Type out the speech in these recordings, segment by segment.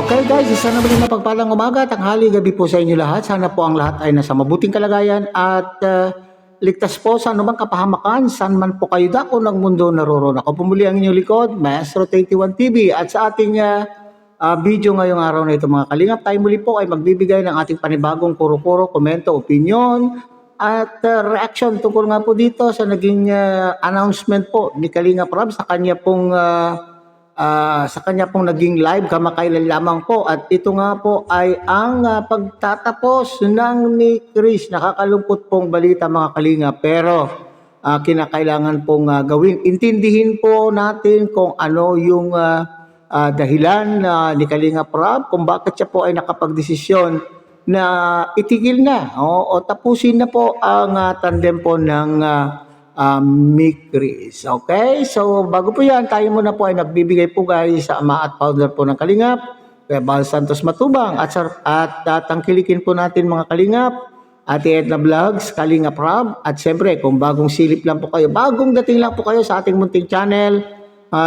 Okay guys, isa na muli mapagpalang umaga, tanghali, gabi po sa inyo lahat. Sana po ang lahat ay nasa mabuting kalagayan at ligtas po sa anumang kapahamakan. Saan man po kayo dako ng mundo naroon. Ako po muli ang inyong likod, Maestro 81 TV. At sa ating video ngayong araw na ito mga kalingap, tayo muli po ay magbibigay ng ating panibagong kuro-kuro, komento, opinion at reaction tungkol nga po dito sa naging announcement po ni Kalingap Rab sa kanya pong naging live kamakailan lamang po, at ito nga po ay ang pagtatapos ng ni Chris. Nakakalungkot pong balita mga kalinga, pero kinakailangan pong gawin. Intindihin po natin kung ano yung dahilan ni Kalinga Prab kung bakit siya po ay nakapagdesisyon na itigil na o tapusin na po ang tandem po ng Mick Chris. Okay? So, bago po yan, tayo muna po ay nagbibigay po guys sa ama at founder po ng Kalingap, Kuya Bal Santos Matubang, at tangkilikin po natin mga Kalingap, Ate Edna Vlogs, Kalingap Rab, at siyempre kung bagong silip lang po kayo, bagong dating lang po kayo sa ating munting channel,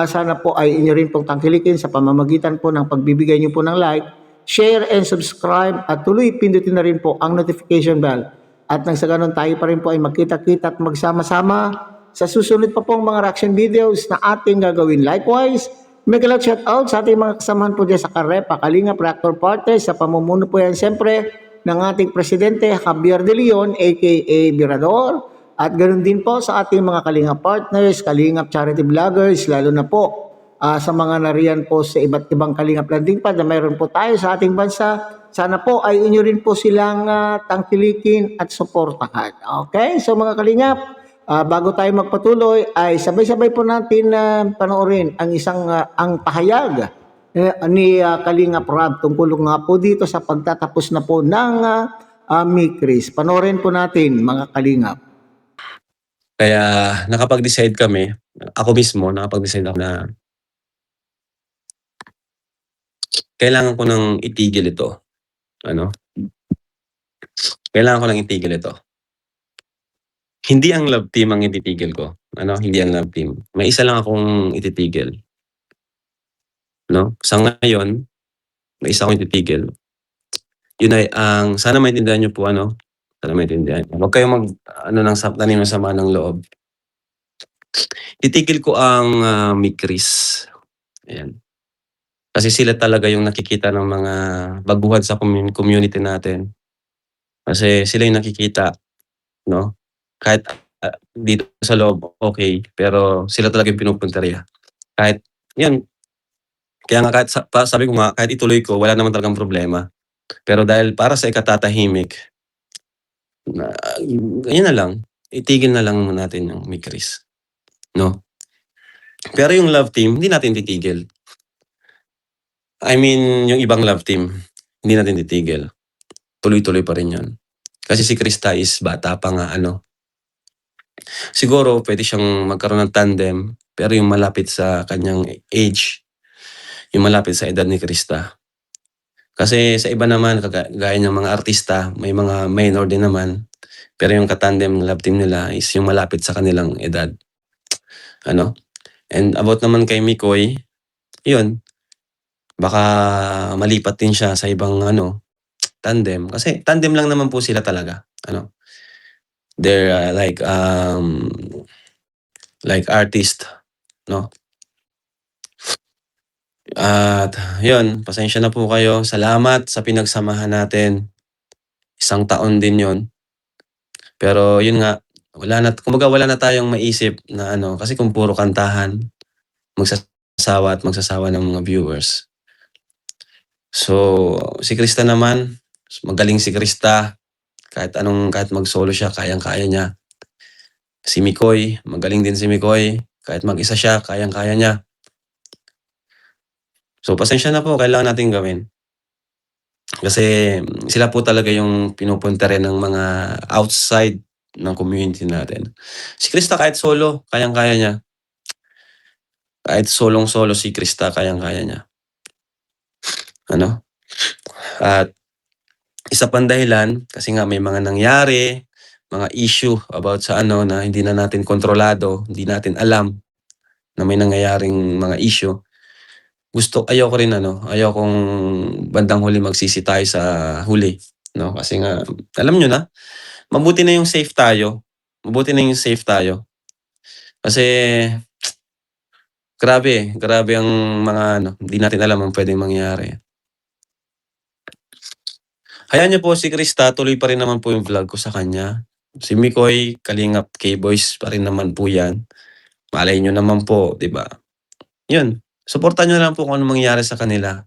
sana po ay inyo rin pong tangkilikin sa pamamagitan po ng pagbibigay nyo po ng like, share, and subscribe, at tuloy pindutin na rin po ang notification bell. At nang sa ganun tayo pa rin po ay magkita-kita at magsama-sama sa susunod pa pong mga reaction videos na ating gagawin. Likewise, mega love shout out sa ating mga kasamahan po dyan sa Karepa, Kalingap Reactor Party, sa pamumuno po yan siyempre ng ating Presidente Javier De Leon aka Virador, at ganoon din po sa ating mga Kalingap partners, Kalingap charity vloggers, lalo na po sa mga nariyan po sa iba't ibang Kalingap landing pad na mayroon po tayo sa ating bansa. Sana po ay inyo rin po silang tangkilikin at suportahan. Okay? So mga Kalingap, bago tayo magpatuloy ay sabay-sabay po natin panoorin ang ang pahayag ni Kalingap Rab tungkol nga po dito sa pagtatapos na po ng Mick Chris. Panoorin po natin mga Kalingap. Kaya nakapag-decide kami, ako mismo nakapag-decide ako na kailangan ko nang itigil ito. Kailangan ko nang itigil ito. Hindi ang love team ang ititigil ko. Hindi ang love team. May isa lang akong ititigil. Sa ngayon, may isa akong ititigil. Yun ay sana maintindihan niyo po, sana maintindihan. Huwag kayong tanim ng sama ng loob. Titigil ko ang Mick Chris. Ayan. Kasi sila talaga yung nakikita ng mga baguhan sa community natin. Kasi sila yung nakikita, kahit dito sa loob, okay, pero sila talaga yung pinupunteriya. Kahit, yun, kaya nga sabi ko nga, kahit ituloy ko, wala naman talagang problema. Pero dahil para sa ikatatahimik, yun na lang, itigil na lang natin yung Mick Chris. Pero yung love team, hindi natin titigil. I mean, yung ibang love team, hindi natin titigil. Tuloy-tuloy pa rin yun. Kasi si Krista is bata pa nga, Siguro, pwede siyang magkaroon ng tandem, pero yung malapit sa kanyang age, yung malapit sa edad ni Krista. Kasi sa iba naman, gaya ng mga artista, may mga minor din naman, pero yung katandem love team nila is yung malapit sa kanilang edad. And about naman kay Mikoy, yun, baka malipat din siya sa ibang tandem. Kasi tandem lang naman po sila talaga. They're like artist, At yun, pasensya na po kayo. Salamat sa pinagsamahan natin. 1 taon din yun. Pero yun nga, kumbaga wala na tayong maisip na kasi kung puro kantahan, magsasawa ng mga viewers. So, si Krista naman, magaling si Krista. Kahit mag-solo siya, kayang-kaya niya. Si Mikoy, magaling din si Mikoy. Kahit mag-isa siya, kayang-kaya niya. So, pasensya na po, kailangan natin gawin. Kasi sila po talaga yung pinupunta rin ng mga outside ng community natin. Si Krista kahit solo, kayang-kaya niya. Kahit solong-solo si Krista, kayang-kaya niya. At isa pang dahilan, kasi nga may mga nangyari, mga issue about sa na hindi na natin kontrolado, hindi natin alam na may nangyayaring mga issue. ayoko rin ayokong bandang huli magsisi tayo sa huli, 'no? Kasi nga alam niyo na, mabuti na yung safe tayo. Mabuti na yung safe tayo. Kasi grabe ang mga hindi natin alam ang puwedeng mangyari. Hayaan niyo po si Krista, tuloy pa rin naman po yung vlog ko sa kanya. Si Mikoy, Kalingap K-Boys pa rin naman po 'yan. Malay niyo naman po, 'di ba? 'Yun, suportahan niyo lang po kung anong mangyayari sa kanila.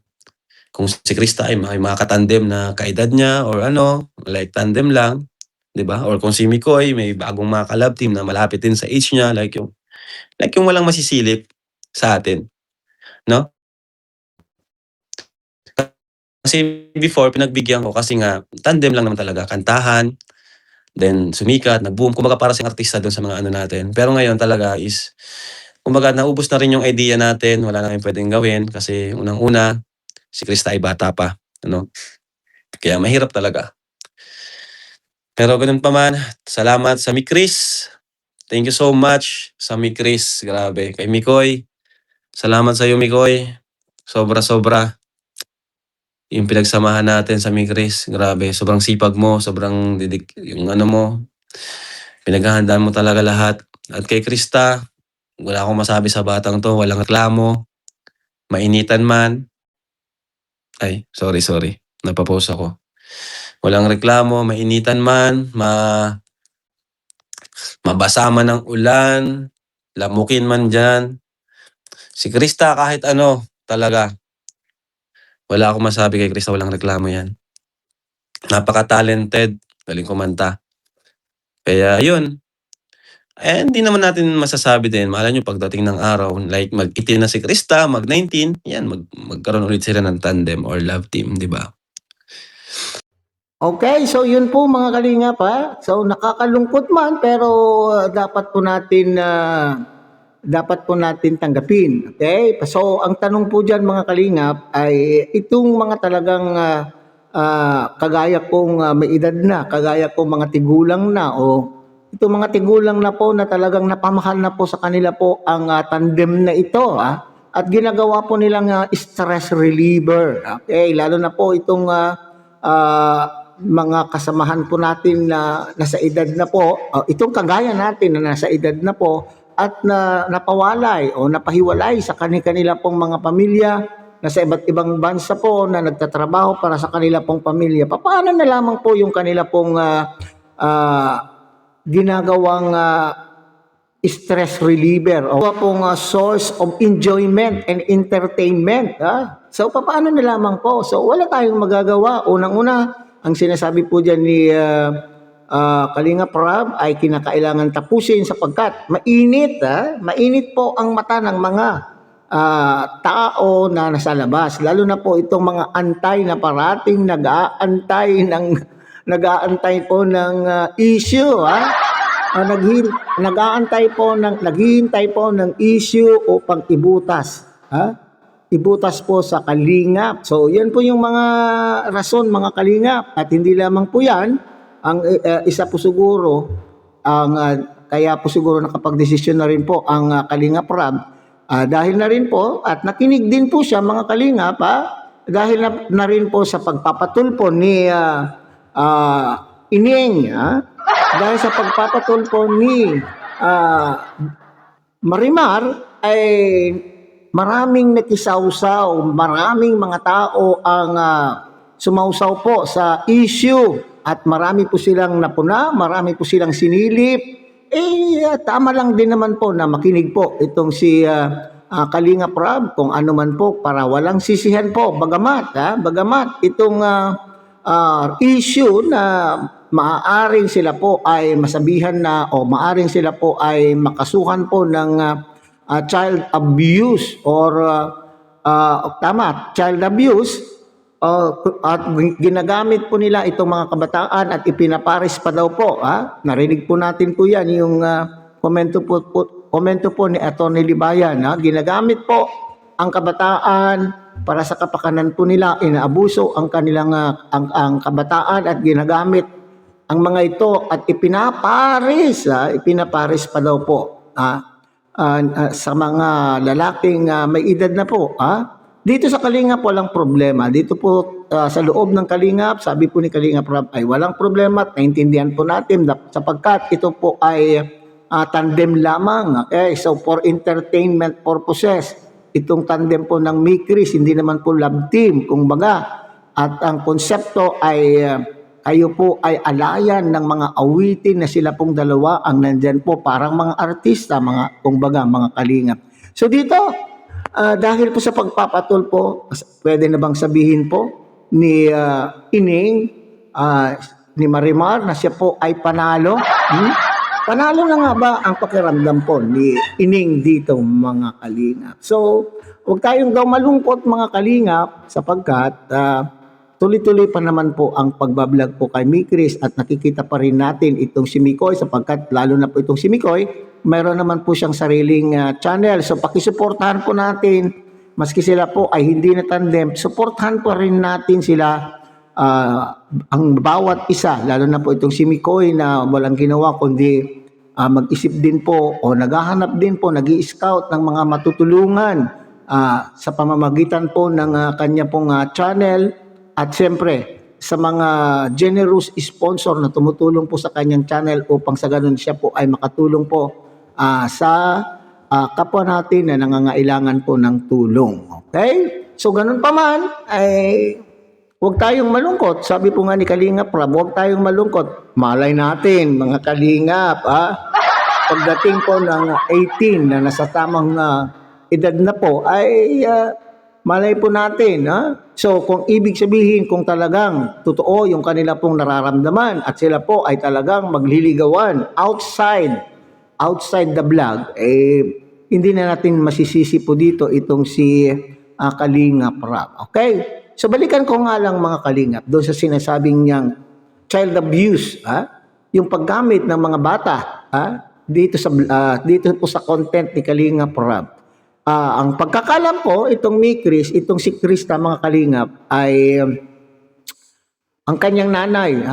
Kung si Krista ay may mga katandem na kaedad niya or like tandem lang, 'di ba? Or kung si Mikoy may bagong mga ka-love team na malapit din sa age niya, like yung walang masisilip sa atin, 'no? Kasi before pinagbigyan ko kasi nga tandem lang naman talaga, kantahan, then sumikat, nag-boom, kumbaga para siyang artista dun sa mga natin. Pero ngayon talaga is kumbaga naubos na rin yung idea natin, wala na kaming puwedeng gawin kasi unang-una, si Krista ay bata pa, kaya mahirap talaga. Pero gano'n pa man, salamat sa Chris. Thank you so much sa Chris, grabe. Kay Mikoy, salamat sa'yo Mikoy, sobra-sobra. Yung pinagsamahan natin sa Chris, grabe sobrang sipag mo, sobrang yung mo, pinaghahandaan mo talaga lahat. At kay Krista, wala akong masabi sa batang 'to, walang reklamo, mainitan man ay sorry, napa-pause ako. Walang reklamo, mainitan man, mabasa man ng ulan, lamukin man diyan. Si Krista kahit talaga wala akong masabi kay Krista, walang reklamo 'yan. Napaka-talented, galing kumanta. Kaya 'yun, hindi naman natin masasabi din, malay niyo pagdating ng araw like mag-18 na si Krista, mag-19, 'yan magkaroon ulit sila ng tandem or love team, 'di ba? Okay, so yun po mga kalingap ha. So nakakalungkot man pero dapat po natin tanggapin. Okay? So ang tanong po diyan mga kalingap ay itong mga talagang kagaya kong may edad na, kagaya kong mga tigulang na o itong mga tigulang na po na talagang napamahal na po sa kanila po ang tandem na ito at ginagawa po nilang stress reliever. Okay, lalo na po itong mga kasamahan po natin na nasa edad na po, itong kagaya natin na nasa edad na po at na napawalay o napahiwalay sa kanila pong mga pamilya nasa iba't ibang bansa po na nagtatrabaho para sa kanila pong pamilya. Paano na lamang po yung kanila pong ginagawang stress reliever o pong source of enjoyment and entertainment. So, paano na lamang po? So, wala tayong magagawa. Unang-una, ang sinasabi po dyan ni Kalingap Rab ay kinakailangan tapusin sapagkat mainit. Mainit po ang mata ng mga tao na nasa labas. Lalo na po itong mga antay na parating nag-aantay po ng issue. Naghihintay po ng issue upang ibutas. Ibutas po sa kalingap. So, yan po yung mga rason, mga kalingap. At hindi lamang po yan, ang isa po siguro, kaya po siguro nakapag-desisyon na rin po ang Kalingap Rab. Dahil na rin po, at nakinig din po siya, mga kalingap, dahil na rin po sa pagpapatulpo ni Ining, dahil sa pagpapatulpo ni Marimar, ay maraming nakisawsaw, maraming mga tao ang sumausaw po sa issue at marami po silang napuna, marami po silang sinilip. Tama lang din naman po na makinig po itong si Kalingap Rab kung ano man po para walang sisihan po. Bagamat itong issue na maaaring sila po ay masabihan na o maaaring sila po ay makasuhan po ng child abuse or child abuse at ginagamit po nila itong mga kabataan at ipinaparis pa daw po. Narinig po natin po yan yung komento po ni Atty. Libayan. Ginagamit po ang kabataan para sa kapakanan po nila, inaabuso ang kanilang ang kabataan at ginagamit ang mga ito at ipinaparis pa daw po sa mga lalaking may edad na po, Dito sa Kalingap, walang problema. Dito po sa loob ng Kalingap, sabi po ni Kalingap Rob ay walang problema at naintindihan po natin sapagkat ito po ay tandem lamang. Okay? So for entertainment purposes, itong tandem po ng Mikris, hindi naman po love team, kumbaga. At ang konsepto ay kayo po ay alayan ng mga awitin na sila pong dalawa ang nandyan po, parang mga artista, mga kumbaga, mga Kalingap. So dito, dahil po sa pagpapatol po, pwede na bang sabihin po ni Ining, ni Marimar na siya po ay panalo? Panalo na nga ba ang pakiramdam po ni Ining dito, mga Kalingap? So, huwag tayong daw malungkot, mga Kalingap, sapagkat tuloy-tuloy pa naman po ang pagbablog po kay Mikris at nakikita pa rin natin itong si Mikoy sapagkat lalo na po itong si Mikoy, mayroon naman po siyang sariling channel. So pakisuportahan po natin, maski sila po ay hindi na tandem, suportahan po rin natin sila ang bawat isa, lalo na po itong si Mikoy na walang ginawa kundi mag-isip din po o naghahanap din po, nag-i-scout ng mga matutulungan sa pamamagitan po ng kanya pong channel. At siyempre, sa mga generous sponsor na tumutulong po sa kanyang channel upang sa ganun siya po ay makatulong po sa kapwa natin na nangangailangan po ng tulong. Okay? So ganun pa man, ay huwag tayong malungkot. Sabi po nga ni Kalingap Rob, huwag tayong malungkot. Malay natin, mga Kalingap, pagdating po ng 18 na nasa tamang edad na po, ay malay po natin. So kung ibig sabihin kung talagang totoo yung kanila pong nararamdaman at sila po ay talagang magliligawan outside the vlog, hindi na natin masisisi po dito itong si Kalingap Rob. Okay? So balikan ko nga lang, mga Kalingap, doon sa sinasabing niyang child abuse, yung paggamit ng mga bata dito po sa content ni Kalingap Rob. Ang pagkakalam ko, itong Mikris, itong si Krista, mga Kalingap, ay ang kanyang nanay,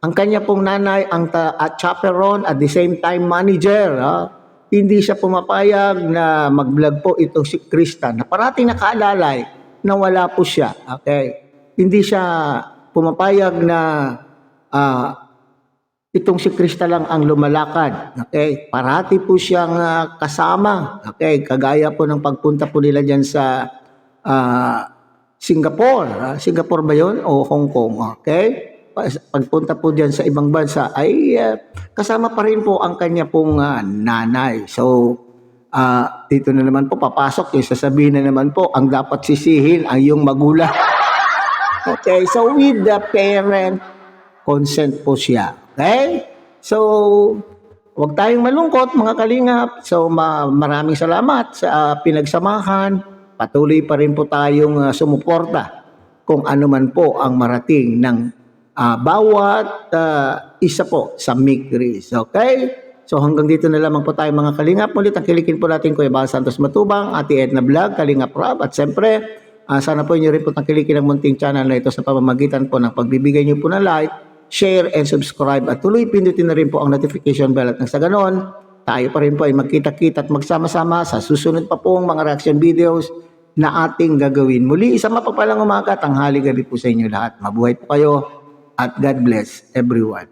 ang kanya pong nanay, ang chaperon at the same time manager, hindi siya pumapayag na mag-vlog po itong si Krista, na parating nakaalalay na wala po siya. Okay? Hindi siya pumapayag na itong si Krista lang ang lumalakad. Okay? Parati po siyang kasama. Okay? Kagaya po ng pagpunta po nila dyan sa Singapore. Singapore ba yun? O Hong Kong? Okay? Pagpunta po dyan sa ibang bansa ay kasama pa rin po ang kanya pong nanay. So, dito na naman po papasok yung sasabihin na naman po ang dapat sisihin ang iyong magulang. Okay? So, with the parent consent po siya. Okay? So, huwag tayong malungkot, mga Kalingap. So, maraming salamat sa pinagsamahan. Patuloy pa rin po tayong sumuporta kung ano man po ang marating ng bawat isa po sa Mikris. Okay? So, hanggang dito na lamang po tayo, mga Kalingap. Mulit ang kilikin po natin Kuya Bal Santos Matubang, Ate Edna Vlog, Kalingap Rob. At siyempre, sana po inyo rin po tangkilikin ang munting channel na ito sa pamamagitan po ng pagbibigay nyo po ng like, share, and subscribe. At tuloy pindutin na rin po ang notification bell at nang sa ganon, tayo pa rin po ay magkita-kita at magsama-sama sa susunod pa pong mga reaction videos na ating gagawin. Muli, isang mapagpalang umaga, tanghali, gabi po sa inyo lahat. Mabuhay po kayo at God bless everyone.